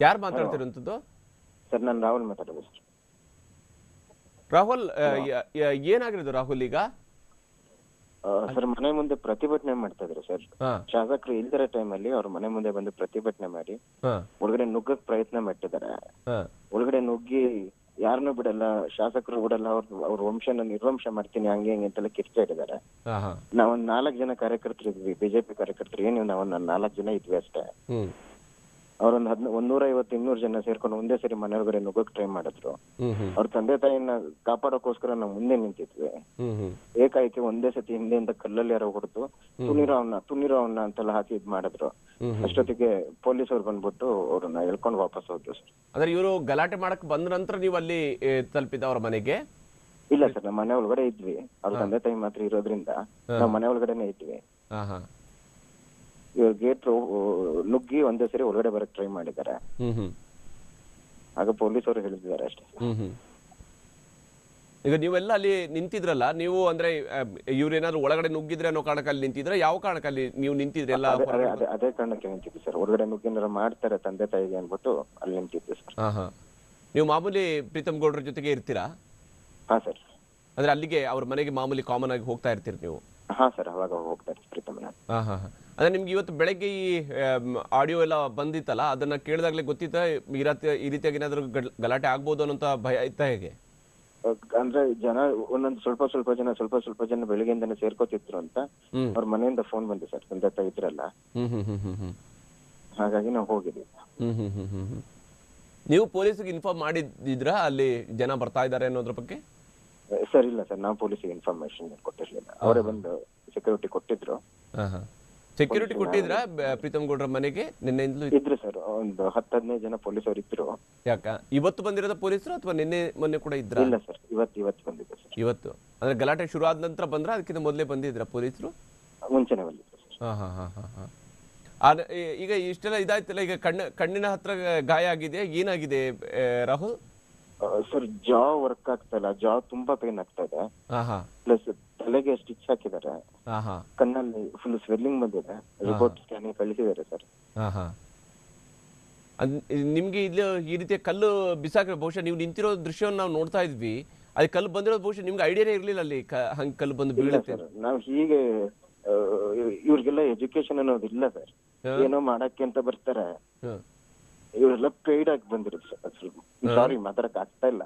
ಯಾರು hello ಮಾತಾಡ್ತಿರೋಂಥದ್ದು? Sir, ನಾನು ರಾಹುಲ್ ಮಾತಾಡೋದು ಸರ್. ರಾಹುಲ್, ಹಲೋ ಏನಾಗಿರೋದು ರಾಹುಲ್ ಈಗ? ಸರ್, ಮನೆ ಮುಂದೆ ಪ್ರತಿಭಟನೆ ಮಾಡ್ತಾ ಇದ್ರು ಸರ್. ಹಾ ಶಾಸಕರು ಇಲ್ದಿರೋ ಟೈಮಲ್ಲಿ ಅವ್ರ ಮನೆ ಮುಂದೆ ಬಂದು ಪ್ರತಿಭಟನೆ ಮಾಡಿ ಹಾ ಒಳಗಡೆ ನುಗ್ಗಕ್ ಪ್ರಯತ್ನ ಮಾಡ್ತಿದ್ದಾರೆ. ಹಾ ಒಳಗಡೆ ನುಗ್ಗಿ ಯಾರನ್ನೂ ಬಿಡಲ್ಲ, ಶಾಸಕರು ಬಿಡಲ್ಲ, ಅವ್ರ ವಂಶನ ನಿರ್ವಂಶ ಮಾಡ್ತೀನಿ ಹಂಗೆ ಹಿಂಗೆ ಅಂತೆಲ್ಲ ಕಿರ್ಚಾ ಇಟ್ಟಿದ್ದಾರೆ. ಹಾ ಹಾ ನಾವೊಂದ್ 4 ಜನ ಕಾರ್ಯಕರ್ತರು ಇದ್ವಿ, ಬಿಜೆಪಿ ಕಾರ್ಯಕರ್ತರು. ಏನು ನಾವೊಂದ್ 4 ಜನ ಇದ್ವಿ ಅಷ್ಟೇ. ಹ್ಮ್ ಅವ್ರೊಂದ್ 150-200 ಜನ ಸೇರ್ಕೊಂಡು ಒಂದೇ ಸರಿ ಮನೆಯೊಳಗಡೆ ನುಗ್ಗಕ್ ಟ್ರೈ ಮಾಡಿದ್ರು. ಹ್ಮ್ ಹ್ಮ್ ಅವ್ರ ತಂದೆ ತಾಯಿನ ಕಾಪಾಡೋಕೋಸ್ಕರ ನಾವು ಮುಂದೆ ನಿಂತಿದ್ವಿ. ಹ್ಮ್ ಹ್ಮ್ ಏಕಾಏಕಿ ಒಂದೇ ಸತಿ ಹಿಂದೆಯಿಂದ ಕಲ್ಲಲ್ಲಿ ಯಾರೋ ಹೊಡೆದು ತುನಿರೋ ಅವನ್ನ ಅಂತೆಲ್ಲ ಹಾಕಿ ಇದ್ ಮಾಡಿದ್ರು. ಅಷ್ಟೊತ್ತಿಗೆ ಪೊಲೀಸ್ ಅವ್ರು ಬಂದ್ಬಿಟ್ಟು ಅವ್ರನ್ನ ಎಳ್ಕೊಂಡು ವಾಪಸ್ ಹೋದ್ರು ಸರ್. ಅಂದ್ರೆ ಇವರು ಗಲಾಟೆ ಮಾಡಕ್ ಬಂದ ನಂತರ ನೀವು ಅಲ್ಲಿ ತಲುಪಿದ ಅವ್ರ ಮನೆಗೆ? ಇಲ್ಲ ಸರ್, ನಮ್ಮ ಮನೆ ಒಳಗಡೆ ಇದ್ವಿ. ಅವ್ರ ತಂದೆ ತಾಯಿ ಮಾತ್ರ ಇರೋದ್ರಿಂದ ನಾವು ಮನೆ ಒಳಗಡೆನೆ ಇದ್ವಿ. ಹಾ ಹಾ ಇವ್ರ ಗೇಟ್ ನುಗ್ಗಿ ಒಂದೇ ಸರಿ ಒಳಗಡೆ ಬರಕ್ ಟ್ರೈ ಮಾಡಿದ್ದಾರೆ. ಹ್ಮ್ ಹ್ಮ್ ಆಗ ಪೊಲೀಸ್ ಅವರು ಹೇಳಿದ್ದಾರೆ ಅಷ್ಟೇ. ಹ್ಮ್ ಹ್ಮ್ ಈಗ ನೀವೆಲ್ಲ ಅಲ್ಲಿ ನಿಂತಿದ್ರಲ್ಲ, ನೀವು ಅಂದ್ರೆ ಇವ್ರೇನಾದ್ರು ಒಳಗಡೆ ನುಗ್ಗಿದ್ರೆ ಅನ್ನೋ ಕಾರಣಕ್ಕೆ ಅಲ್ಲಿ ನಿಂತಿದ್ರೆ, ಯಾವ ಕಾರಣಕ್ಕಲ್ಲಿ ನೀವು ನಿಂತಿದ್ರಿ ಎಲ್ಲ? ಅದೇ ಕಾರಣಕ್ಕೆ ನಿಂತಿದ್ವಿ ಸರ್. ಹೊರಗಡೆ ನುಗ್ಗಿನಾರ ಮಾಡ್ತಾರೆ ತಂದೆ ತಾಯಿಗೆ ಅನ್ಬಿಟ್ಟು ಅಲ್ಲಿ ನಿಂತಿದ್ವಿ ಸರ್. ಹಾ ಹಾ ನೀವು ಮಾಮೂಲಿ ಪ್ರೀತಮ್ ಗೌಡ್ರ ಜೊತೆಗೆ ಇರ್ತೀರಾ? ಹಾ ಸರ್. ಅಂದ್ರೆ ಅಲ್ಲಿಗೆ ಅವ್ರ ಮನೆಗೆ ಮಾಮೂಲಿ ಕಾಮನ್ ಆಗಿ ಹೋಗ್ತಾ ಇರ್ತೀರಿ ನೀವು? ಹಾ ಸರ್, ಅವಾಗ ಹೋಗ್ತಾ ಇರ್ತೀವಿ ಪ್ರೀತಮ್. ಹಾ ಹಾ ಹಾ ಅಂದ್ರೆ ನಿಮ್ಗೆ ಇವತ್ತು ಬೆಳಗ್ಗೆ ಈ ಆಡಿಯೋ ಎಲ್ಲ ಬಂದಿತ್ತಲ್ಲ, ಅದನ್ನ ಕೇಳಿದಾಗಲೇ ಗೊತ್ತಿತ್ತಾ ಈ ರೀತಿಯಾಗಿ ಏನಾದ್ರು ಗಲಾಟೆ ಆಗ್ಬೋದು ಅನ್ನೋಂಥ ಭಯ ಇತ್ತಾ ಹೇಗೆ? ಅಂದ್ರೆ ಜನ ಒಂದೊಂದು ಸ್ವಲ್ಪ ಜನ ಬೆಳಿಗ್ಗೆಯಿಂದಾನೆ ಸೇರ್ಕೋತಿದ್ರು ಅಂತ ಅವ್ರ ಮನೆಯಿಂದ ಫೋನ್ ಬಂತು ಸರ್, ತಂದೆ ತಾಯಿ ಇದ್ರಲ್ಲ. ಹಾಗಾಗಿ ನಾವು ಹೋಗಿದ್ವಿ. ನೀವು ಪೊಲೀಸಿಗೆ ಇನ್ಫಾರ್ಮ್ ಮಾಡಿದ್ರಾ ಅಲ್ಲಿ ಜನ ಬರ್ತಾ ಇದ್ದಾರೆ ಅನ್ನೋದ್ರ ಬಗ್ಗೆ? ಸರ್ ಇಲ್ಲ ಸರ್, ನಾವು ಪೊಲೀಸಿಗೆ ಇನ್ಫಾರ್ಮೇಶನ್ ಕೊಟ್ಟಿರ್ಲಿಲ್ಲ. ಅವರೇ ಬಂದು ಸೆಕ್ಯೂರಿಟಿ ಕೊಟ್ಟಿದ್ರು. ಸೆಕ್ಯೂರಿಟಿ ಕೊಟ್ಟಿದ್ರಾ ಪ್ರೀತಮ್ ಗೌಡ್ರ ಮನೆಗೆ ನಿನ್ನೆಯಿಂದಲೂ? ಇದ್ರು ಸರ್, ಒಂದು 10-15 ಜನ ಪೊಲೀಸ್ ಅವರು ಇದ್ರು. ಯಾಕ ಇವತ್ತು ಬಂದಿರೋದ ಪೊಲೀಸರು ಅಥವಾ ನಿನ್ನೆ ಮೊನ್ನೆ ಕೂಡ ಇದ್ರ? ಇಲ್ಲ ಸರ್, ಇವತ್ತು ಬಂದಿದ್ರು ಸರ್. ಇವತ್ತು ಅಂದ್ರೆ ಗಲಾಟೆ ಶುರು ಆದ ನಂತರ ಬಂದ್ರ, ಅದಕ್ಕಿಂತ ಮೊದಲೇ ಬಂದಿದ್ರ ಪೊಲೀಸರು? ಮುಂಚೆನೆ ಬಂದಿದ್ರು ಸರ್. ಹಾ ಹಾ ಹಾ ಹಾ ಹಾ ಈಗ ಇಷ್ಟೆಲ್ಲ ಇದಾಯ್ತಲ್ಲ, ಈಗ ಕಣ್ಣಿನ ಹತ್ರ ಗಾಯ ಆಗಿದೆ, ಏನಾಗಿದೆ ರಾಹುಲ್? ಸರ್, ಜಾ ವರ್ಕ್ ಆಗ್ತಾ ಇಲ್ಲ, ಜಾ ತುಂಬಾ ಪೇನ್ ಆಗ್ತಾ ಇದೆ. ಪ್ಲಸ್ ತಲೆಗೆ ಸ್ಟಿಚ್ ಹಾಕಿದ್ದಾರೆ. ಕಣ್ಣಲ್ಲಿ ಫುಲ್ ಸ್ವೆಲ್ಲಿಂಗ್ ಬಂದಿದೆ. ರಿಪೋರ್ಟ್ ಸ್ಕ್ಯಾನಿಂಗ್ ಕಳಿಸಿದ್ದಾರೆ ಸರ್. ನಿಮ್ಗೆ ಇಲ್ಲಿ ಈ ರೀತಿಯ ಕಲ್ಲು ಬಿಸಾಕ, ಬಹುಶಃ ನೀವು ನಿಂತಿರೋ ದೃಶ್ಯವನ್ನು ನಾವು ನೋಡ್ತಾ ಇದ್ವಿ, ಅಲ್ಲಿ ಕಲ್ಲು ಬಂದಿರೋದು ಬಹುಶಃ ನಿಮ್ಗೆ ಐಡಿಯಾನೇ ಇರ್ಲಿಲ್ಲ ಅಲ್ಲಿ ಹಂಗ್ ಕಲ್ಲು ಬಂದು ಬೀಳುತ್ತೆ. ನಾವು ಹೀಗೆ ಇವ್ರಿಗೆಲ್ಲ ಎಜುಕೇಶನ್ ಅನ್ನೋದು ಇಲ್ಲ ಸರ್. ಏನೋ ಮಾಡಕ್ಕೆ ಅಂತ ಬರ್ತಾರೆ, ಇವರೆಲ್ಲ ಪೇಯ್ಡ್ ಆಗಿ ಬಂದಿರೋದು ಸರ್. ಸಾರಿ, ಮಾತಾಡಕ್ ಆಗ್ತಾ ಇಲ್ಲ.